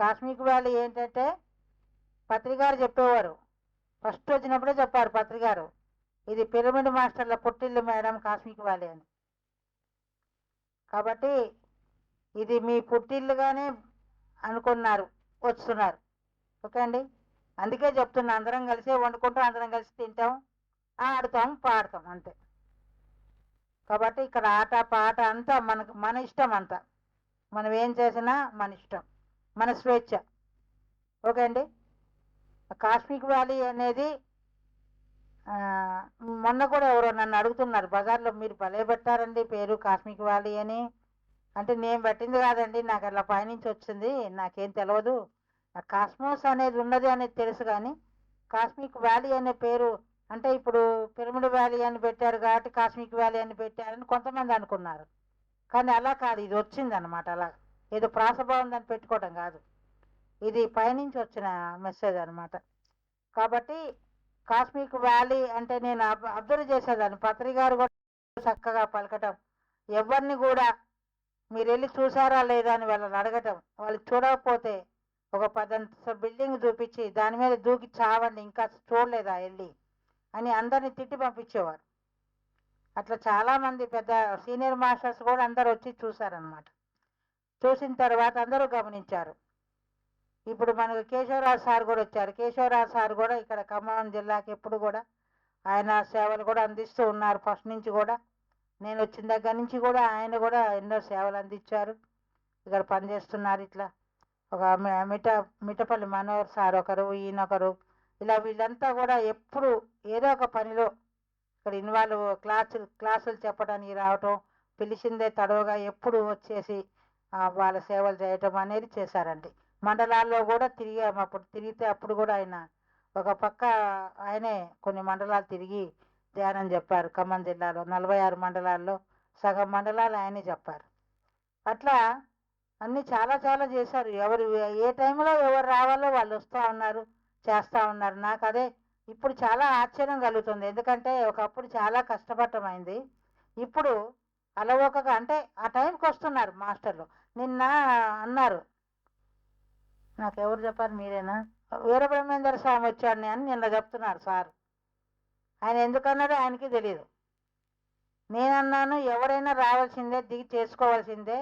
Cosmic valley ఏంటంటే పత్రికారు చెప్పేవారు, first వచ్చినప్పుడే చెప్పారు పత్రికారు, ఇది పిరమిడ్ మాస్టర్ల పుట్టిల్లు మేడం కాస్మిక్ వ్యాలీ అని. కాబట్టి ఇది మీ పుట్టిల్లుగానే అనుకున్నారు, వస్తున్నారు. ఓకే అండి, అందుకే చెప్తున్నా, అందరం కలిసే వండుకుంటాం, అందరం కలిసి తింటాం, ఆడతాం, పాడతాం అంతే. కాబట్టి ఇక్కడ ఆట పాట అంతా మన ఇష్టం, అంతా మనం ఏం చేసినా మన ఇష్టం, మన స్వేచ్ఛ. ఓకే అండి. కాస్మిక్ వ్యాలీ అనేది మొన్న కూడా ఎవరో నన్ను అడుగుతున్నారు బజార్లో, మీరు భలే పెట్టారండి పేరు కాస్మిక్ వ్యాలీ అని. అంటే నేను పెట్టింది కాదండి, నాకు అట్లా పైనుంచి వచ్చింది, నాకేం తెలియదు. కాస్మోస్ అనేది ఉన్నది అనేది తెలుసు, కానీ కాస్మిక్ వ్యాలీ అనే పేరు అంటే ఇప్పుడు పిరమిడ్ వ్యాలీ అని పెట్టారు కాబట్టి కాస్మిక్ వ్యాలీ అని పెట్టారని కొంతమంది అనుకున్నారు. కానీ అలా కాదు, ఇది వచ్చింది అనమాట. అలా ఏదో ప్రాసభావం దాన్ని పెట్టుకోవటం కాదు, ఇది పైనుంచి వచ్చిన మెసేజ్ అనమాట. కాబట్టి కాస్మిక్ వ్యాలీ అంటే నేను అబ్జర్వ్ చేసేదాన్ని, పత్రికారు కూడా చక్కగా పలకటం, ఎవరిని కూడా మీరు వెళ్ళి చూసారా లేదా అని వాళ్ళని అడగటం, వాళ్ళు చూడకపోతే ఒక 10 బిల్డింగ్ చూపించి దాని మీద దూకి చావండి, ఇంకా చూడలేదా వెళ్ళి అని అందరిని తిట్టి పంపించేవారు. అట్లా చాలామంది పెద్ద సీనియర్ మాస్టర్స్ కూడా అందరు వచ్చి చూశారనమాట. చూసిన తర్వాత అందరూ గమనించారు. ఇప్పుడు మనకు కేశవరాజు సార్ కూడా వచ్చారు. కేశవరాజు సార్ కూడా ఇక్కడ ఖమ్మం జిల్లాకి ఎప్పుడు కూడా ఆయన సేవలు కూడా అందిస్తూ ఉన్నారు. ఫస్ట్ నుంచి కూడా నేను వచ్చిన దగ్గర నుంచి కూడా ఆయన కూడా ఎన్నో సేవలు అందించారు, ఇక్కడ పనిచేస్తున్నారు. ఇట్లా ఒక మిట్టపల్లి మనోహర్ సార్ ఒకరు, ఈయనొకరు, ఇలా వీళ్ళంతా కూడా ఎప్పుడు ఏదో ఒక పనిలో ఇక్కడ ఇన్వాల్వ్, క్లాసులు చెప్పడానికి రావటం, పిలిచిందే తడవగా ఎప్పుడు వచ్చేసి వాళ్ళ సేవలు చేయటం అనేది చేశారండి. మండలాల్లో కూడా తిరిగాము, అప్పుడు తిరిగితే అప్పుడు కూడా ఆయన ఒక పక్క ఆయనే కొన్ని మండలాలు తిరిగి ధ్యానం చెప్పారు. ఖమ్మం జిల్లాలో 46 మండలాల్లో సగం మండలాలు ఆయనే చెప్పారు. అట్లా అన్నీ చాలా చాలా చేశారు. ఎవరు ఏ టైంలో ఎవరు రావాలో వాళ్ళు వస్తూ ఉన్నారు, చేస్తూ ఉన్నారు. నాకు అదే ఇప్పుడు చాలా ఆశ్చర్యం కలుగుతుంది, ఎందుకంటే ఒకప్పుడు చాలా కష్టపడటమైంది, ఇప్పుడు అలవోకగా అంటే ఆ టైంకి వస్తున్నారు మాస్టర్లు. నిన్న అన్నారు, నాకెవరు చెప్పారు, మీరేనా, వీరబ్రహ్మేంద్ర స్వామి వచ్చాడు అని నిన్న చెప్తున్నారు సార్. ఆయన ఎందుకన్నారో ఆయనకి తెలియదు. నేనన్నాను ఎవరైనా రావాల్సిందే, దిగి చేసుకోవాల్సిందే,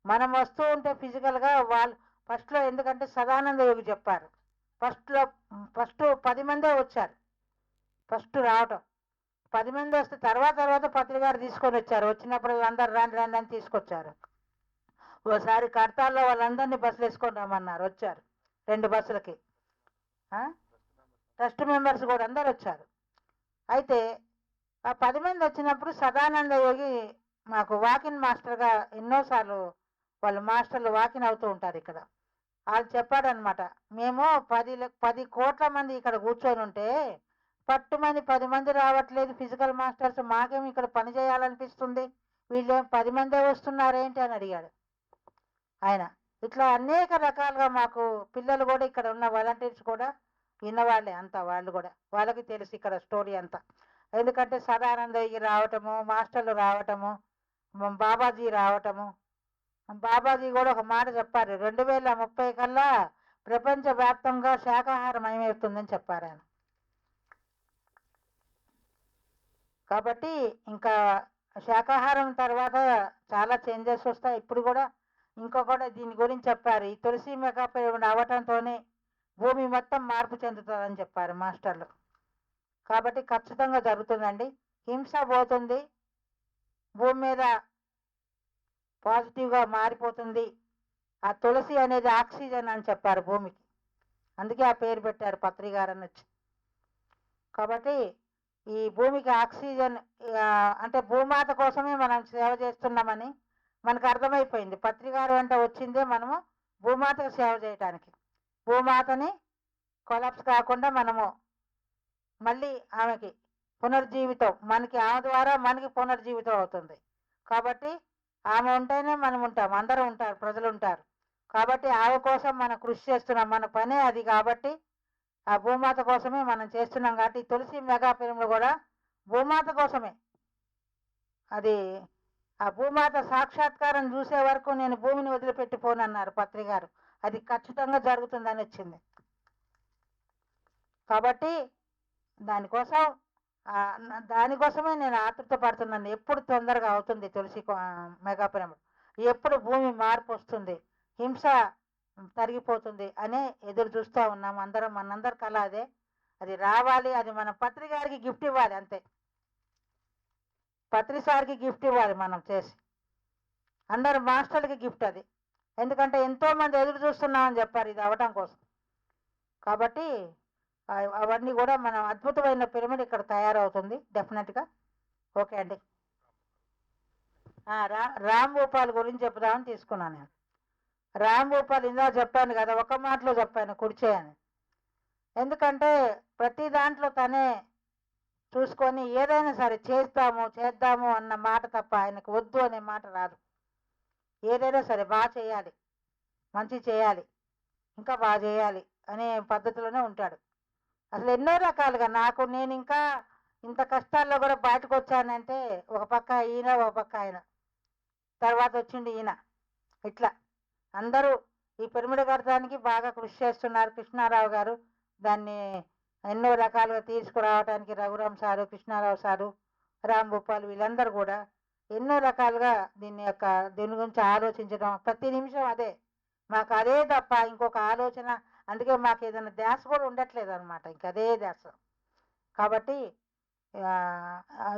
మనం వస్తూ ఉంటే ఫిజికల్గా వాళ్ళు ఫస్ట్లో, ఎందుకంటే సదానంద యోగి చెప్పారు, ఫస్ట్ 10 మందే వచ్చారు, ఫస్ట్ రావటం 10 మంది వస్తే తర్వాత పత్రికారు తీసుకొని వచ్చారు. వచ్చినప్పుడు అందరు రండి రండి అని తీసుకొచ్చారు. ఓసారి కడతాల్లో వాళ్ళందరినీ బస్సులు వేసుకొని రమ్మన్నారు, వచ్చారు 2 బస్సులకి. ట్రస్ట్ మెంబర్స్ కూడా అందరు వచ్చారు. అయితే ఆ 10 మంది వచ్చినప్పుడు సదానంద యోగి మాకు వాకిన్ మాస్టర్గా ఎన్నోసార్లు వాళ్ళు మాస్టర్లు వాకిన్ అవుతూ ఉంటారు ఇక్కడ. వాళ్ళు చెప్పాడనమాట, మేము 10 కోట్ల మంది ఇక్కడ కూర్చొని ఉంటే పట్టుమంది 10 మంది రావట్లేదు ఫిజికల్ మాస్టర్స్, మాకేమి ఇక్కడ పని చేయాలనిపిస్తుంది, వీళ్ళేం 10 మందే వస్తున్నారేంటి అని అడిగాడు ఆయన. ఇట్లా అనేక రకాలుగా మాకు పిల్లలు కూడా ఇక్కడ ఉన్న వాలంటీర్స్ కూడా విన్నవాళ్ళే అంతా, వాళ్ళు కూడా వాళ్ళకి తెలుసు ఇక్కడ స్టోరీ అంతా. ఎందుకంటే సదానందయ్య రావటము, మాస్టర్లు రావటము, బాబాజీ రావటము. బాబాజీ కూడా ఒక మాట చెప్పారు, 2030 కల్లా ప్రపంచవ్యాప్తంగా శాకాహారం ఏమవుతుందని చెప్పారు ఆయన. కాబట్టి ఇంకా శాకాహారం తర్వాత చాలా చేంజెస్ వస్తాయి. ఇప్పుడు కూడా కూడా దీని గురించి చెప్పారు, ఈ తులసి మెగాపిరమిడ్ అవ్వటంతోనే భూమి మొత్తం మార్పు చెందుతుందని చెప్పారు మాస్టర్లు. కాబట్టి ఖచ్చితంగా జరుగుతుందండి, హింస పోతుంది, భూమి మీద పాజిటివ్గా మారిపోతుంది. ఆ తులసి అనేది ఆక్సిజన్ అని చెప్పారు భూమికి, అందుకే ఆ పేరు పెట్టారు పత్రికారు అని వచ్చి. కాబట్టి ఈ భూమికి ఆక్సిజన్ అంటే భూమాత కోసమే మనం సేవ చేస్తున్నామని మనకు అర్థమైపోయింది. పత్రికారు అంటే వచ్చిందే మనము భూమాతకు సేవ చేయటానికి, భూమాతని కొలాప్స్ కాకుండా మనము మళ్ళీ ఆమెకి పునర్జీవితం, మనకి ఆమె ద్వారా మనకి పునర్జీవితం అవుతుంది. కాబట్టి ఆమె ఉంటేనే మనం ఉంటాం, అందరూ ఉంటారు, ప్రజలు ఉంటారు. కాబట్టి ఆమె కోసం మనం కృషి చేస్తున్నాం, మన పనే అది. కాబట్టి ఆ భూమాత కోసమే మనం చేస్తున్నాం. కాబట్టి తులసి మెగా పిరమిడ్ కూడా భూమాత కోసమే. అది ఆ భూమాత సాక్షాత్కారం చూసే వరకు నేను భూమిని వదిలిపెట్టిపోనన్నారు పత్రికారు. అది ఖచ్చితంగా జరుగుతుందని వచ్చింది. కాబట్టి దానికోసం దానికోసమే నేను ఆతృత పడుతున్నాను. ఎప్పుడు తొందరగా అవుతుంది తులసి మెగా పిరమిడ్, ఎప్పుడు భూమి మార్పు వస్తుంది, హింస తరిగిపోతుంది అనే ఎదురు చూస్తూ ఉన్నాం అందరం. మనందరి కళ అదే. అది రావాలి, అది మన పత్రి గారికి గిఫ్ట్ ఇవ్వాలి అంతే. పత్రి సార్కి గిఫ్ట్ ఇవ్వాలి మనం చేసి, అందరు మాస్టర్లకి గిఫ్ట్ అది. ఎందుకంటే ఎంతోమంది ఎదురు చూస్తున్నామని చెప్పారు ఇది అవటం కోసం. కాబట్టి అవన్నీ కూడా మనం అద్భుతమైన పిరమిడ్ ఇక్కడ తయారవుతుంది డెఫినెట్గా. ఓకే అండి. రామ్ భూపాల్ గురించి చెప్దామని తీసుకున్నాను నేను. రామ్ భూపాల్ ఇందా చెప్పాను కదా, ఒక మాటలో చెప్పాను కుడిచేయని. ఎందుకంటే ప్రతి దాంట్లో తనే చూసుకొని ఏదైనా సరే చేద్దాము అన్న మాట తప్ప ఆయనకు వద్దు అనే మాట రాదు. ఏదైనా సరే బాగా చేయాలి, మంచి చేయాలి, ఇంకా బాగా చేయాలి అనే పద్ధతిలోనే ఉంటాడు. అసలు ఎన్నో రకాలుగా నేను ఇంకా ఇంత కష్టాల్లో కూడా బయటకు వచ్చానంటే ఒక పక్క ఈయన, ఒక పక్క ఆయన, తర్వాత వచ్చింది ఈయన. ఇట్లా అందరూ ఈ పిరమిడ్ కట్టడానికి బాగా కృషి చేస్తున్నారు. కృష్ణారావు గారు దాన్ని ఎన్నో రకాలుగా తీసుకురావడానికి, రఘురామ్ సారు, కృష్ణారావు సారు, రామ్ భూపాల్ వీళ్ళందరూ కూడా ఎన్నో రకాలుగా దీని గురించి ఆలోచించడం. ప్రతి నిమిషం అదే మాకు, అదే తప్ప ఇంకొక ఆలోచన. అందుకే మాకు ఏదైనా ధ్యాస కూడా ఉండట్లేదు అనమాట, ఇంకదే ధ్యాస. కాబట్టి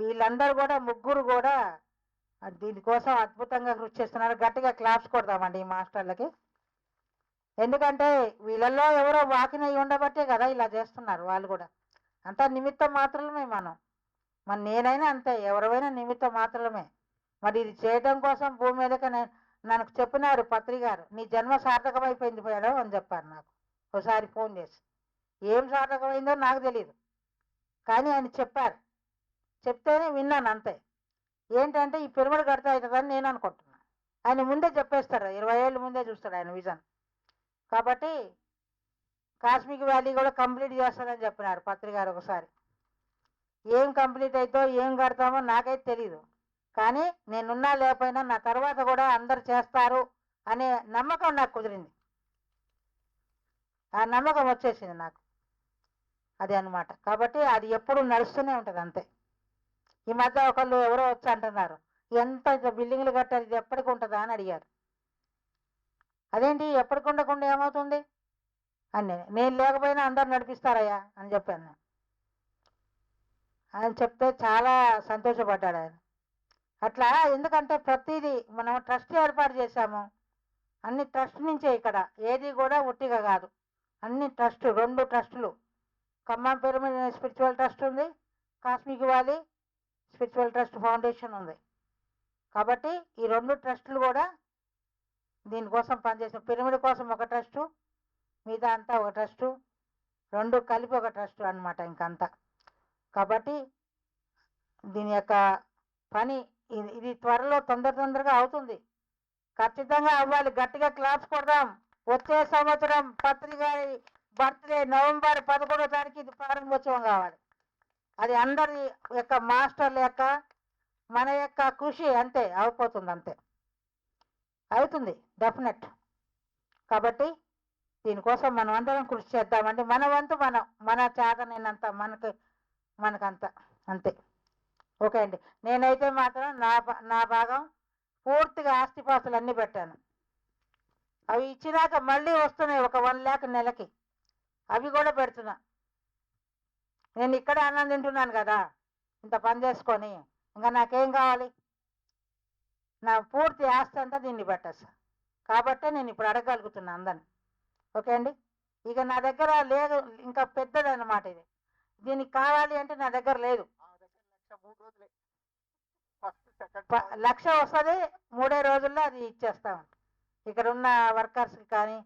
వీళ్ళందరూ కూడా ముగ్గురు కూడా దీనికోసం అద్భుతంగా కృషి చేస్తున్నారు. గట్టిగా క్లాప్స్ కొడదామండి ఈ మాస్టర్లకి. ఎందుకంటే వీళ్ళల్లో ఎవరో వాకినయ్యి ఉండబట్టే కదా ఇలా చేస్తున్నారు. వాళ్ళు కూడా అంతా నిమిత్తం మాత్రమే. మన నేనైనా అంతే, ఎవరైనా నిమిత్తం మాత్రమే. మరి ఇది చేయడం కోసం భూమి మీదకి నాకు చెప్పినారు పత్రి గారు, నీ జన్మ సార్థకమైపోయింది మేడం అని చెప్పారు నాకు ఒకసారి ఫోన్ చేసి. ఏం సార్థకమైందో నాకు తెలియదు, కానీ ఆయన చెప్పారు. చెప్తేనే విన్నాను అంతే. ఏంటంటే ఈ పిరమిడ్ కడితే అవుతుందని నేను అనుకుంటున్నాను. ఆయన ముందే చెప్పేస్తాడు, 20 ఏళ్ళ ముందే చూస్తాడు ఆయన విజన్. కాబట్టి కాస్మిక్ వ్యాలీ కూడా కంప్లీట్ చేస్తాడని చెప్పినారు పత్రి గారు ఒకసారి. ఏం కంప్లీట్ అవుతో ఏం కడతామో నాకైతే తెలీదు, కానీ నేనున్నా లేకపోయినా నా తర్వాత కూడా అందరు చేస్తారు అనే నమ్మకం నాకు కుదిరింది. ఆ నమ్మకం వచ్చేసింది నాకు, అది అనమాట. కాబట్టి అది ఎప్పుడు నడుస్తూనే ఉంటుంది అంతే. ఈ మధ్య ఒకళ్ళు ఎవరో వచ్చి అంటున్నారు, ఎంత బిల్డింగ్లు కట్టారు, ఇది ఎప్పటికి ఉంటుందా అని అడిగారు. అదేంటి ఎప్పటికి ఉండకుండా ఏమవుతుంది అని నేను లేకపోయినా అందరు నడిపిస్తారయ్యా అని చెప్పాను. ఆయన చెప్తే చాలా సంతోషపడ్డాడు ఆయన. అట్లా ఎందుకంటే ప్రతిదీ మనం ట్రస్ట్ ఏర్పాటు చేశాము, అన్ని ట్రస్ట్ నుంచే. ఇక్కడ ఏది కూడా ఒట్టిగా కాదు, అన్ని ట్రస్ట్, 2 ట్రస్టులు. ఖమ్మం పిరమిడ్ స్పిరిచువల్ ట్రస్ట్ ఉంది, cosmic valley spiritual trust foundation ఉంది. కాబట్టి ఈ 2 ట్రస్టులు కూడా దీనికోసం పనిచేసిన. పిరమిడ్ కోసం ఒక ట్రస్టు, మిగతా అంతా ఒక ట్రస్టు, 2 కలిపి ఒక ట్రస్ట్ అనమాట ఇంకంతా. కాబట్టి దీని యొక్క పని ఇది త్వరలో తొందరగా అవుతుంది, ఖచ్చితంగా అవ్వాలి. గట్టిగా క్లాప్స్ కొడదాం. వచ్చే సంవత్సరం పత్రి గారి బర్త్డే నవంబర్ 11వ తారీఖు ఇది ప్రారంభోత్సవం కావాలి. అది అందరి యొక్క మాస్టర్ల యొక్క మన యొక్క కృషి అంతే అయిపోతుంది, అంతే అవుతుంది డెఫినెట్. కాబట్టి దీనికోసం మనం అందరం కృషి చేద్దామంటే మన వంతు మన చేతనైనంత మనకంత అంతే. ఓకే అండి. నేనైతే మాత్రం నా భాగం పూర్తిగా ఆస్తిపాస్తులు అన్నీ పెట్టాను. అవి ఇచ్చినాక మళ్ళీ వస్తున్నాయి ఒక 1 lakh నెలకి, అవి కూడా పెడుతున్నా. నేను ఇక్కడే అన్నం తింటున్నాను కదా ఇంత పని చేసుకొని, ఇంకా నాకేం కావాలి? నా పూర్తి ఆస్తి అంతా దీన్ని పెట్టేస్తా. కాబట్టే నేను ఇప్పుడు అడగగలుగుతున్నా అందరిని. ఓకే అండి. ఇక నా దగ్గర లేదు, ఇంకా పెద్దదన్నమాట ఇది. దీనికి కావాలి అంటే నా దగ్గర లేదు. 1,00,000 వస్తుంది, 3 రోజుల్లో అది ఇచ్చేస్తాం. ఇక్కడ ఉన్న వర్కర్స్కి కానీ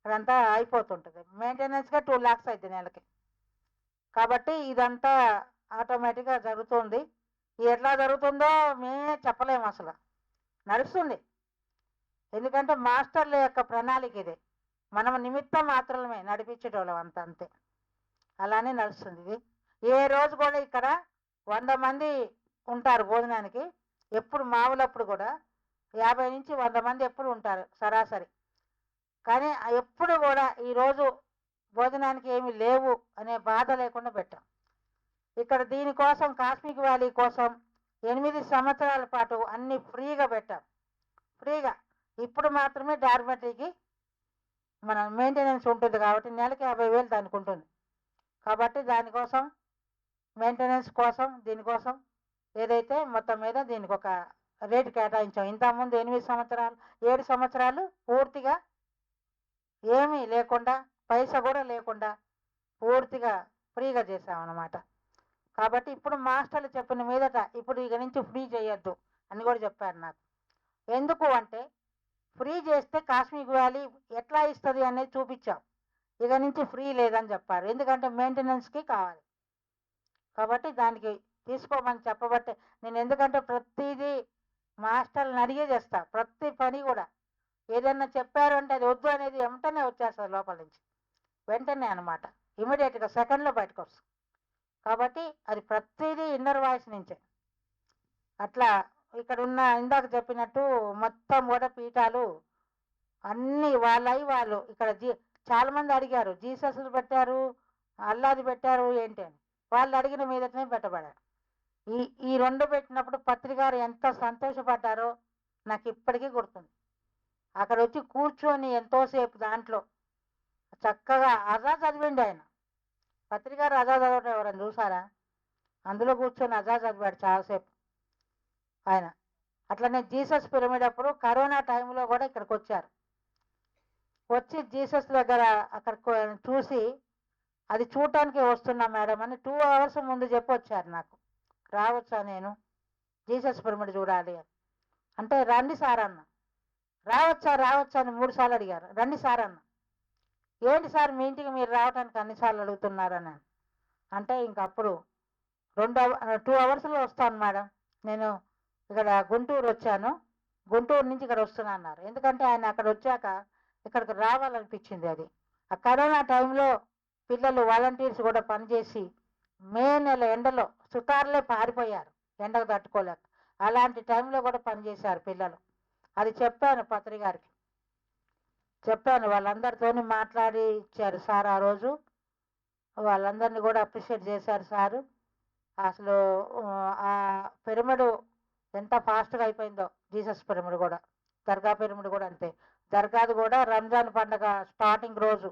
అదంతా అయిపోతుంటుంది. మెయింటెనెన్స్గా 2 lakhs అవుతుంది నెలకి. కాబట్టి ఇదంతా ఆటోమేటిక్గా జరుగుతుంది. ఎట్లా జరుగుతుందో మేమే చెప్పలేము, అసలు నడుస్తుంది. ఎందుకంటే మాస్టర్ల యొక్క ప్రణాళిక ఇది, మనం నిమిత్తం మాత్రమే నడిపించేటోళ్ళం అంతే. అలానే నడుస్తుంది ఇది. ఏ రోజు కూడా ఇక్కడ 100 మంది ఉంటారు భోజనానికి. ఎప్పుడు మామూలప్పుడు కూడా 50 నుంచి 100 మంది ఎప్పుడు ఉంటారు సరాసరి. కానీ ఎప్పుడు కూడా ఈరోజు భోజనానికి ఏమీ లేవు అనే బాధ లేకుండా పెట్టాం. ఇక్కడ దీనికోసం కాస్మిక్ వ్యాలీ కోసం 8 సంవత్సరాల పాటు అన్ని ఫ్రీగా పెట్టాం. ఫ్రీగా. ఇప్పుడు మాత్రమే డార్మెటరీకి మన మెయింటెనెన్స్ ఉంటుంది కాబట్టి నెలకి 50,000 దానికి ఉంటుంది. కాబట్టి దానికోసం మెయింటెనెన్స్ కోసం దీనికోసం ఏదైతే మొత్తం మీద దీనికి ఒక రేటు కేటాయించాం. ఇంతకుముందు 8 సంవత్సరాలు 7 సంవత్సరాలు పూర్తిగా ఏమీ లేకుండా పైసా కూడా లేకుండా పూర్తిగా ఫ్రీగా చేసామన్నమాట. కాబట్టి ఇప్పుడు మాస్టర్లు చెప్పిన మీదట ఇప్పుడు ఇక నుంచి ఫ్రీ చేయొద్దు అని కూడా చెప్పారు నాకు. ఎందుకు అంటే ఫ్రీ చేస్తే కాస్మిక్ వ్యాలీ ఎట్లా ఇస్తుంది అనేది చూపించాం. ఇక నుంచి ఫ్రీ లేదని చెప్పారు. ఎందుకంటే మెయింటెనెన్స్కి కావాలి కాబట్టి దానికి తీసుకోమని చెప్పబట్టే నేను. ఎందుకంటే ప్రతిదీ మాస్టర్లను అడిగే చేస్తా. ప్రతి పని కూడా ఏదన్నా చెప్పారు అంటే అది వద్దు అనేది వెంటనే వచ్చేస్తుంది లోపల నుంచి, వెంటనే అనమాట. ఇమీడియట్గా సెకండ్లో బయటకు వస్తుంది. కాబట్టి అది ప్రతిదీ ఇన్నర్ వాయిస్ నుంచే. అట్లా ఇక్కడ ఉన్న ఇందాక చెప్పినట్టు మొత్తం కూడా పీఠాలు అన్నీ వాళ్ళు ఇక్కడ చాలామంది అడిగారు, జీసస్లు పెట్టారు, అల్లాది పెట్టారు ఏంటి అని. వాళ్ళు అడిగిన మీదటనే పెట్టబడారు. ఈ 2 పెట్టినప్పుడు పత్రికారు ఎంత సంతోషపడ్డారో నాకు ఇప్పటికీ గుర్తుంది. అక్కడ వచ్చి కూర్చొని ఎంతోసేపు దాంట్లో చక్కగా అజా చదివిండి ఆయన. పత్రికారు అజా చదవటం ఎవరైనా చూసారా? అందులో కూర్చొని అజా చదివాడు చాలాసేపు ఆయన. అట్లనే జీసస్ పిరమిడ్ అప్పుడు కరోనా టైంలో కూడా ఇక్కడికి వచ్చారు. వచ్చి జీసస్ దగ్గర అక్కడ చూసి అది చూడటానికి వస్తున్నా మేడం అని 2 అవర్స్ ముందు చెప్పి వచ్చారు నాకు. రావచ్చా నేను జీసస్ పిరమిడ్ చూడాలి అని అంటే, రండి సార్ అన్న. రావచ్చా అని 3 సార్లు అడిగారు. రండి సార్ అన్న. ఏంటి సార్ మీ ఇంటికి మీరు రావడానికి అన్నిసార్లు అడుగుతున్నారని అంటే, ఇంకప్పుడు 2 అవర్స్లో వస్తాను మేడం, నేను ఇక్కడ గుంటూరు వచ్చాను, గుంటూరు నుంచి ఇక్కడ వస్తున్నా అన్నారు. ఎందుకంటే ఆయన అక్కడ వచ్చాక ఇక్కడికి రావాలనిపించింది. అది ఆ కరోనా టైంలో పిల్లలు వాలంటీర్స్ కూడా పనిచేసి మే నెల ఎండలో సుతారులే పారిపోయారు ఎండకు తట్టుకోలేక. అలాంటి టైంలో కూడా పనిచేశారు పిల్లలు. అది చెప్పాను పత్రికారికి, చెప్పాను. వాళ్ళందరితోని మాట్లాడి ఇచ్చారు సార్ ఆ రోజు. వాళ్ళందరినీ కూడా అప్రిషియేట్ చేశారు సారు. అసలు ఆ పిరమిడ్ ఎంత ఫాస్ట్గా అయిపోయిందో. జీసస్ పిరమిడ్ కూడా, దర్గా పిరమిడ్ కూడా అంతే. దర్గాది కూడా రంజాన్ పండుగ స్టార్టింగ్ రోజు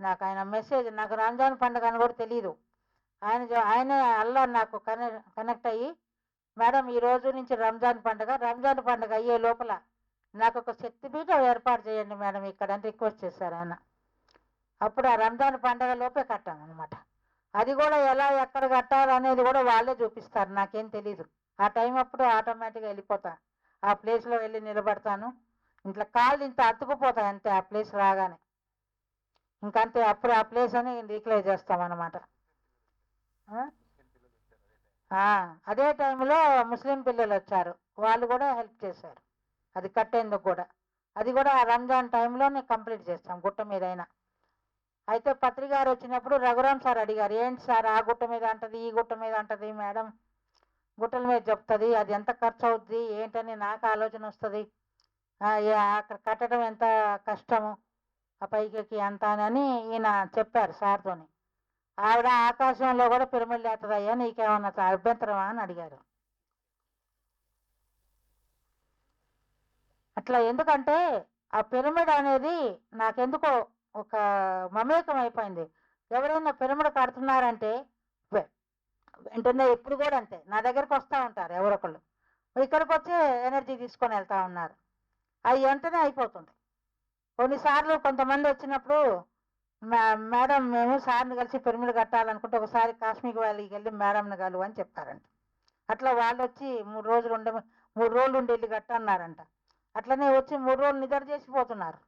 నాకు ఆయన మెసేజ్, నాకు రంజాన్ పండుగ అని కూడా తెలియదు. ఆయనే అల్లా నాకు కనెక్ట్ అయ్యి, మేడం ఈ రోజు నుంచి రంజాన్ పండుగ అయ్యే లోపల నాకు ఒక శక్తిపీఠం ఏర్పాటు చేయండి మేడం ఇక్కడ అని రిక్వెస్ట్ చేశారు ఆయన. అప్పుడు ఆ రంజాన్ పండుగ లోపే కట్టాను అనమాట. అది కూడా ఎలా ఎక్కడ కట్టాలి అనేది కూడా వాళ్ళే చూపిస్తారు, నాకేం తెలీదు. ఆ టైం అప్పుడు ఆటోమేటిక్గా వెళ్ళిపోతా, ఆ ప్లేస్లో వెళ్ళి నిలబడతాను. ఇంట్లో కాళ్ళు ఇంత అతుకుపోతాయి అంతే ఆ ప్లేస్ రాగానే. ఇంకంతే అప్పుడు ఆ ప్లేస్ అని డిక్లేర్ చేస్తామన్నమాట. అదే టైంలో ముస్లిం పిల్లలు వచ్చారు, వాళ్ళు కూడా హెల్ప్ చేశారు అది కట్టేందుకు కూడా. అది కూడా రంజాన్ టైంలోనే కంప్లీట్ చేస్తాం గుట్ట మీద అయినా. అయితే పత్రికారు వచ్చినప్పుడు రఘురామ్ సార్ అడిగారు, ఏంటి సార్ ఆ గుట్ట మీద అంటది ఈ గుట్ట మీద అంటది మేడం, గుట్టల మీద చెప్తుంది, అది ఎంత ఖర్చు అవుద్ది ఏంటని నాకు ఆలోచన వస్తుంది, అక్కడ కట్టడం ఎంత కష్టము, ఆ పైకి ఎంత అని ఈయన చెప్పారు సార్తోని. ఆవిడ ఆకాశంలో కూడా పిరమిడ్ లేస్తుందయ్యా, నీకేమన్నా అభ్యంతరమా అని అడిగారు. అట్లా ఎందుకంటే ఆ పిరమిడ్ అనేది నాకెందుకో ఒక మమేకం అయిపోయింది. ఎవరైనా పిరమిడ్ కడుతున్నారంటే వెంటనే ఎప్పుడు కూడా అంతే నా దగ్గరకు వస్తూ ఉంటారు ఎవరొకళ్ళు, ఇక్కడికి వచ్చి ఎనర్జీ తీసుకొని వెళ్తూ ఉన్నారు. అది వెంటనే అయిపోతుంది. కొన్నిసార్లు కొంతమంది వచ్చినప్పుడు మేడం మేము సార్ని కలిసి పిరమిడ్ కట్టాలనుకుంటే ఒకసారి కాశ్మీర్ వ్యాలీకి వెళ్ళి మేడంని కలువు అని చెప్పారంట. అట్లా వాళ్ళు వచ్చి 3 రోజులు ఉండి వెళ్ళి కట్టన్నారంట. అట్లనే వచ్చి 3 రోజులు నిద్ర చేసిపోతున్నారు.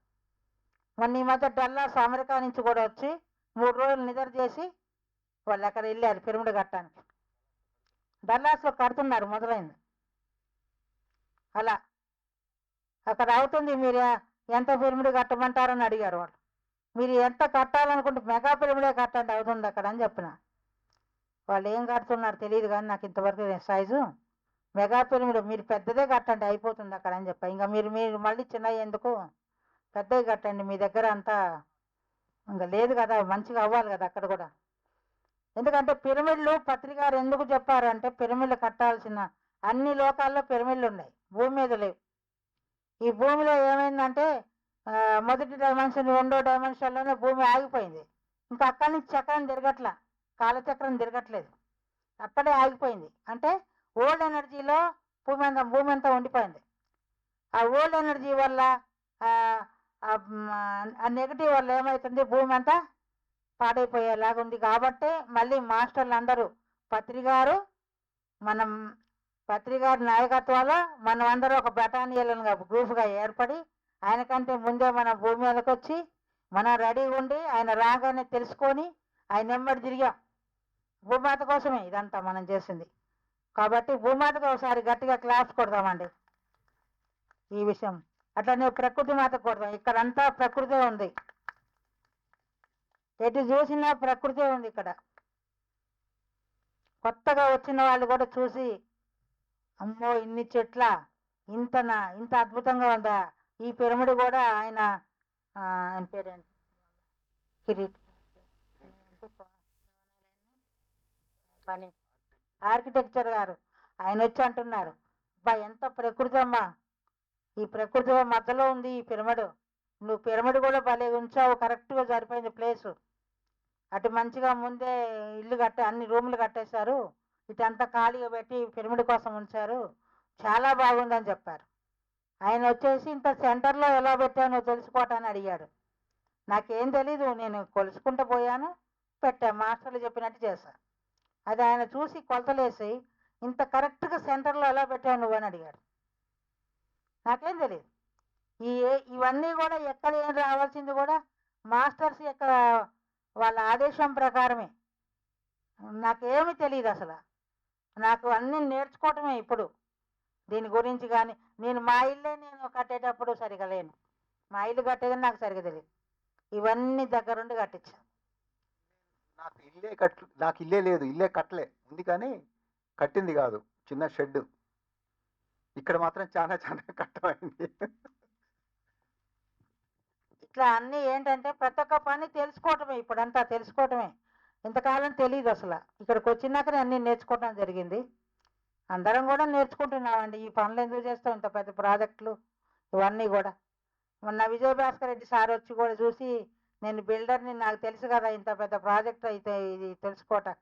మొన్న ఈ మధ్య డల్లాస్ అమెరికా నుంచి కూడా వచ్చి 3 రోజులు నిద్ర చేసి వాళ్ళు అక్కడ వెళ్ళారు పిరమిడ్ కట్టడానికి. డల్లాస్లో కడుతున్నారు మొదలైంది. అలా అక్కడ అవుతుంది. మీరు ఎంత పిరమిడ్ కట్టమంటారని అడిగారు వాళ్ళు. మీరు ఎంత కట్టాలనుకుంటే మెగా పిరమిడే కట్టండి అవుతుంది అక్కడ అని చెప్పిన. వాళ్ళు ఏం కడుతున్నారు తెలియదు కానీ నాకు ఇంతవరకు సైజు మెగా పిరమిడ్ మీరు పెద్దదే కట్టండి అయిపోతుంది అక్కడ అని చెప్పా. ఇంకా మీరు మళ్ళీ చిన్న ఎందుకు పెద్దవి కట్టండి. మీ దగ్గర అంతా ఇంకా లేదు కదా, మంచిగా అవ్వాలి కదా అక్కడ కూడా. ఎందుకంటే పిరమిడ్లు పత్రికారు ఎందుకు చెప్పారంటే పిరమిడ్లు కట్టాల్సిన అన్ని లోకాల్లో పిరమిడ్లు ఉన్నాయి, భూమి మీద లేవు. ఈ భూమిలో ఏమైందంటే మొదటి డైమెన్షన్ రెండో డైమెన్షన్లోనే భూమి ఆగిపోయింది. ఇంకా అక్కడి నుంచి చక్రం తిరగట్లా, కాలచక్రం తిరగట్లేదు, అక్కడే ఆగిపోయింది. అంటే ఓల్డ్ ఎనర్జీలో భూమి అంతా ఉండిపోయింది. ఆ ఓల్డ్ ఎనర్జీ వల్ల ఆ నెగిటివ్ వల్ల ఏమవుతుంది, భూమి అంతా పాడైపోయేలాగా ఉంది. కాబట్టి మళ్ళీ మాస్టర్లు అందరూ పత్రికారు పత్రికారి నాయకత్వంలో మనం అందరూ ఒక బటానియన్గా గ్రూప్గా ఏర్పడి ఆయనకంటే ముందే మన భూమి మీదకి వచ్చి మనం రెడీగా ఉండి ఆయన రాగానే తెలుసుకొని ఆయన నెమ్మడి తిరిగాం. భూమాత కోసమే ఇదంతా మనం చేసింది. కాబట్టి భూమాతకు ఒకసారి గట్టిగా క్లాప్స్ కొడదామండి ఈ విషయం. అట్లనే ప్రకృతి మాత కొడదాం. ఇక్కడంతా ప్రకృతే ఉంది, ఎటు చూసినా ప్రకృతే ఉంది. ఇక్కడ కొత్తగా వచ్చిన వాళ్ళు కూడా చూసి అమ్మో ఇన్ని చెట్ల ఇంత అద్భుతంగా ఉందా, ఈ పిరమిడ్ కూడా ఆయన పేరేంటి కిరీట్ పని ఆర్కిటెక్చర్ గారు ఆయన వచ్చి అంటున్నారు, అబ్బా ఎంత ప్రకృతి అమ్మా, ఈ ప్రకృతి మధ్యలో ఉంది ఈ పిరమిడ్, నువ్వు పిరమిడ్ కూడా భలే ఉంచావు, కరెక్ట్గా సరిపోయింది ప్లేసు. అటు మంచిగా ముందే ఇల్లు అన్ని రూములు కట్టేశారు, ఇటంతా ఖాళీగా పెట్టి పిరమిడ్ కోసం ఉంచారు, చాలా బాగుందని చెప్పారు. ఆయన వచ్చేసి ఇంత సెంటర్లో ఎలా పెట్టానో తెలుసుకోవటాన్ని అడిగాడు. నాకేం తెలీదు, నేను కొలుసుకుంటూ పోయాను, పెట్టా, మాస్టర్లు చెప్పినట్టు చేశా. అది ఆయన చూసి కొలతలేసి ఇంత కరెక్ట్గా సెంటర్లో ఎలా పెట్టావు నువ్వు అని అడిగాడు. నాకేం తెలియదు. ఇవన్నీ కూడా ఎక్కడ ఏం రావాల్సింది కూడా మాస్టర్స్ యొక్క వాళ్ళ ఆదేశం ప్రకారమే. నాకేమీ తెలియదు అసలు, నాకు అన్నీ నేర్చుకోవటమే ఇప్పుడు దీని గురించి. కానీ నేను మా ఇల్లే నేను కట్టేటప్పుడు సరిగా లేను, మా ఇల్లు కట్టేదని నాకు సరిగా తెలియదు, ఇవన్నీ దగ్గరుండి కట్టించాను. నాకు ఇల్లే లేదు, ఇల్లే కట్టలే ఉంది కానీ కట్టింది కాదు, చిన్న షెడ్. ఇక్కడ మాత్రం చాలా చాలా కట్టమైంది. ఇట్లా అన్నీ ఏంటంటే ప్రతి ఒక్క పని తెలుసుకోవటమే, ఇప్పుడంతా తెలుసుకోవటమే. ఇంతకాలం తెలియదు అసలు, ఇక్కడికి వచ్చినాకనే అన్నీ నేర్చుకోవటం జరిగింది. అందరం కూడా నేర్చుకుంటున్నామండి. ఈ పనులు ఎందుకు చేస్తాం, ఇంత పెద్ద ప్రాజెక్టులు ఇవన్నీ కూడా. మొన్న విజయభాస్కర్ రెడ్డి సార్ వచ్చి కూడా చూసి, నేను బిల్డర్ని, నాకు తెలుసు కదా ఇంత పెద్ద ప్రాజెక్ట్ అయితే ఇది తెలుసుకోవటం,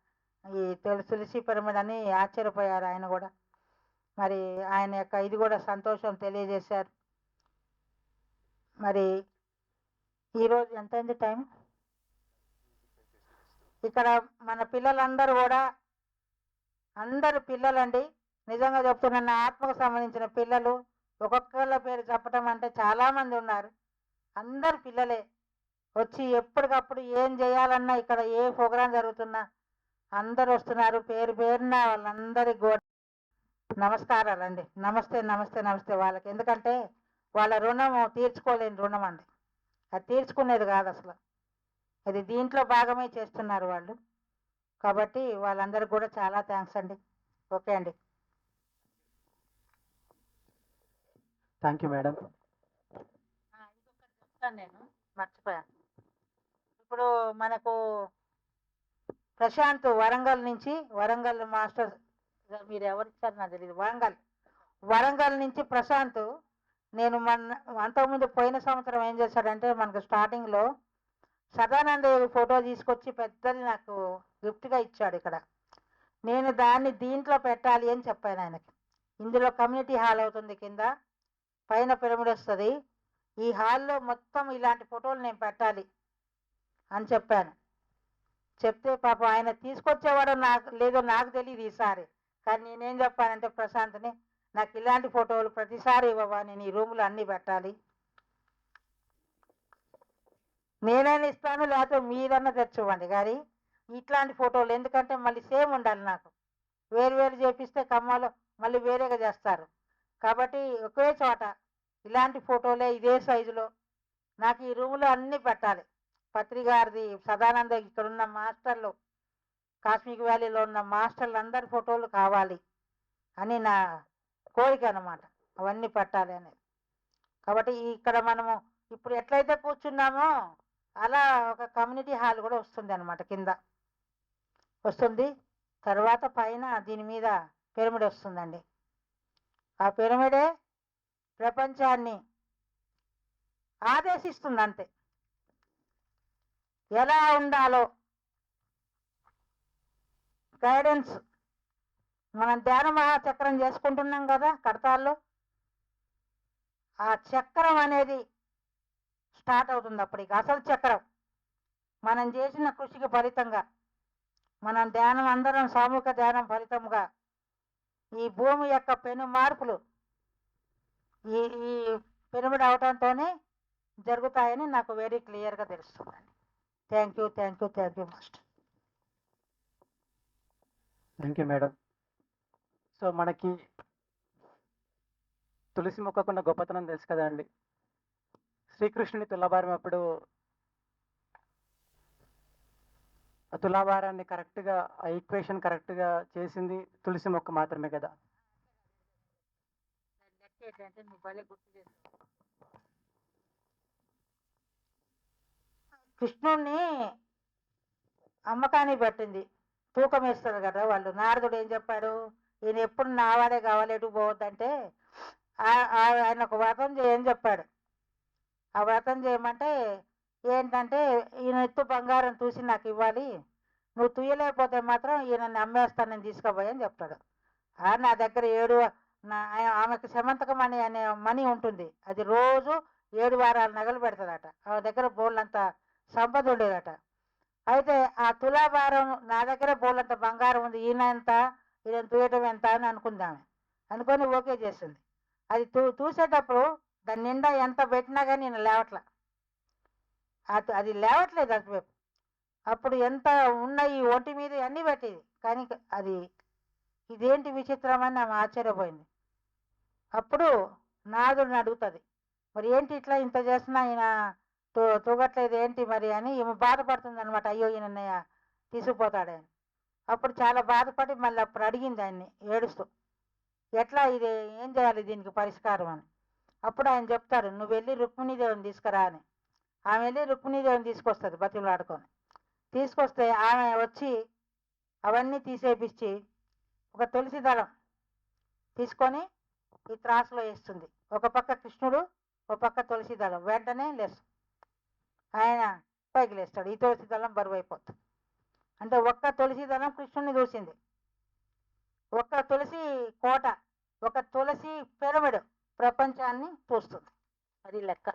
ఈ తులసి పిరమిడ్ అని ఆశ్చర్యపోయారు ఆయన కూడా. మరి ఆయన యొక్క ఇది కూడా సంతోషం తెలియజేశారు. మరి ఈరోజు ఎంత అయింది టైం? ఇక్కడ మన పిల్లలందరూ కూడా అందరు పిల్లలండి, నిజంగా చెప్తున్నా, నా ఆత్మకు సంబంధించిన పిల్లలు. ఒక్కొక్కళ్ళ పేరు చెప్పటం అంటే చాలామంది ఉన్నారు, అందరు పిల్లలే వచ్చి ఎప్పటికప్పుడు ఏం చేయాలన్నా, ఇక్కడ ఏ ప్రోగ్రాం జరుగుతున్నా అందరు వస్తున్నారు. పేరు పేరున వాళ్ళందరికి కూడా నమస్కారాలండి. నమస్తే నమస్తే నమస్తే వాళ్ళకి. ఎందుకంటే వాళ్ళ రుణం తీర్చుకోలేని రుణం అండి, అది తీర్చుకునేది కాదు అసలు, అది దీంట్లో భాగమే చేస్తున్నారు వాళ్ళు. కాబట్టి వాళ్ళందరికీ కూడా చాలా థ్యాంక్స్ అండి. ఓకే అండి, థ్యాంక్ యూ మేడం. ఇంకొకటి చెప్తాను, నేను మర్చిపోయాను. ఇప్పుడు మనకు ప్రశాంత్ వరంగల్ నుంచి, వరంగల్ మాస్టర్ మీరు ఎవరిచ్చారు నాకు తెలియదు, వరంగల్ నుంచి ప్రశాంత్. నేను అంతకుముందు పోయిన సంవత్సరం ఏం చేశాడంటే, మనకు స్టార్టింగ్లో సదానంద ఫోటో తీసుకొచ్చి పెద్దది నాకు గిఫ్ట్గా ఇచ్చాడు ఇక్కడ. నేను దాన్ని దీంట్లో పెట్టాలి అని చెప్పాను ఆయనకి. ఇందులో కమ్యూనిటీ హాల్ అవుతుంది, కింద పైన పిరమిడ్ వస్తుంది, ఈ హాల్లో మొత్తం ఇలాంటి ఫోటోలు నేను పెట్టాలి అని చెప్పాను. చెప్తే పాపం ఆయన తీసుకొచ్చేవాడో లేదో నాకు తెలియదు ఈసారి. కానీ నేనేం చెప్పానంటే ప్రశాంత్ని, నాకు ఇలాంటి ఫోటోలు ప్రతిసారి ఇవ్వవా, నేను ఈ రూములు అన్నీ పెట్టాలి, నేనైనా ఇస్తాను లేకపోతే మీరన్నా తెచ్చివ్వండి, కానీ ఇట్లాంటి ఫోటోలు ఎందుకంటే మళ్ళీ సేమ్ ఉండాలి నాకు. వేరు చేపిస్తే ఖమ్మంలో మళ్ళీ వేరేగా చేస్తారు. కాబట్టి ఒకే చోట ఇలాంటి ఫోటోలే ఇదే సైజులో నాకు ఈ రూములో అన్నీ పెట్టాలి. పత్రికారిది, సదానంద, ఇక్కడ ఉన్న మాస్టర్లు, కాస్మిక్ వ్యాలీలో ఉన్న మాస్టర్లు అందరి ఫోటోలు కావాలి అని నా కోరిక అన్నమాట, అవన్నీ పెట్టాలి అనేది. కాబట్టి ఇక్కడ మనము ఇప్పుడు ఎట్లయితే కూర్చున్నామో అలా ఒక కమ్యూనిటీ హాల్ కూడా వస్తుంది అనమాట, కింద వస్తుంది. తర్వాత పైన దీని మీద పిరమిడ్ వస్తుందండి. ఆ పిరమిడే ప్రపంచాన్ని ఆదేశిస్తుంది అంతే. ఎలా ఉండాలో గైడెన్స్. మనం ధ్యాన మహాచక్రం చేసుకుంటున్నాం కదా కడతాల్లో, ఆ చక్రం అనేది స్టార్ట్ అవుతుంది అప్పటికి. అసలు చక్రం మనం చేసిన కృషికి ఫలితంగా, మనం ధ్యానం అందరం సామూహిక ధ్యానం ఫలితంగా ఈ భూమి యొక్క పెను మార్పులు ఈ ఈ పిరమిడ్ అవటంతోనే జరుగుతాయని నాకు వెరీ క్లియర్గా తెలుస్తుందండి. Thank you master. Thank you madam. So మనకి తులసి మొక్కకున్న గొప్పతనం తెలుసు కదండి. శ్రీకృష్ణుని తులాభారం అప్పుడు ఆ తులాభారాన్ని కరెక్ట్గా, ఆ ఈక్వేషన్ కరెక్ట్గా చేసింది తులసి మొక్క మాత్రమే కదా. కృష్ణుణ్ణి అమ్మకానికి పెట్టింది, తూకం వేస్తారు కదా వాళ్ళు. నారదుడు ఏం చెప్పాడు, ఈయన ఎప్పుడు నా వాడే కావాలి, ఎటు పోవద్దంటే ఆయన ఒక వ్రతం చేయని చెప్పాడు. ఆ వ్రతం చేయమంటే ఏంటంటే, ఈయన ఎత్తు బంగారం చూసి నాకు ఇవ్వాలి, నువ్వు తుయ్యలేకపోతే మాత్రం ఈయనని అమ్మేస్తాను, నేను తీసుకుపోయని చెప్తాడు. నా దగ్గర ఆమెకు సమంతకం అనే మనీ ఉంటుంది, అది రోజు 7 వారాల నగలు పెడతాడట. ఆమె దగ్గర బోళ్ళంత సంపద ఉండేదట. అయితే ఆ తులాభారం నా దగ్గర బోళ్ళంత బంగారం ఉంది, ఈయన తూయటం ఎంత అని అనుకుందామె. అనుకొని ఓకే చేసింది. అది చూసేటప్పుడు దాని నిండా ఎంత పెట్టినా కానీ నేను లేవట్లా, అది లేవట్లేదు అటువైపు. అప్పుడు ఎంత ఉన్నాయి ఒంటి మీద అన్నీ పెట్టేది, కానీ అది ఇదేంటి విచిత్రం అని ఆమె ఆశ్చర్యపోయింది. అప్పుడు నాదుడిని అడుగుతుంది, మరి ఏంటి ఇట్లా ఇంత చేస్తున్నా ఈయన తూగట్లేదు ఏంటి మరి అని. ఈమె బాధపడుతుంది అనమాట, అయ్యో ఈయన తీసుకుపోతాడని. అప్పుడు చాలా బాధపడి మళ్ళీ అప్పుడు అడిగింది ఆయన్ని ఏడుస్తూ, ఎట్లా ఇది ఏం చేయాలి దీనికి పరిష్కారం అని. అప్పుడు ఆయన చెప్తారు, నువ్వు వెళ్ళి రుక్మిణీదేవిని తీసుకురా అని. ఆమె వెళ్ళి రుక్మిణీదేవిని తీసుకొస్తుంది బతిమలాడుకొని. తీసుకొస్తే ఆమె వచ్చి అవన్నీ తీసేపించి ఒక తులసి దళం తీసుకొని ఈ త్రాసులో వేస్తుంది. ఒక పక్క కృష్ణుడు, ఒక పక్క తులసి దళం. వెంటనే లేస్తుంది, ఆయన పైకి లేస్తాడు. ఈ తులసి దళం బరువు అయిపోతుంది. అంటే ఒక్క తులసి దళం కృష్ణుడిని చూసింది, ఒక్క తులసి కోట, ఒక తులసి పిరమిడ్ ప్రపంచాన్ని చూస్తుంది. అది లెక్క.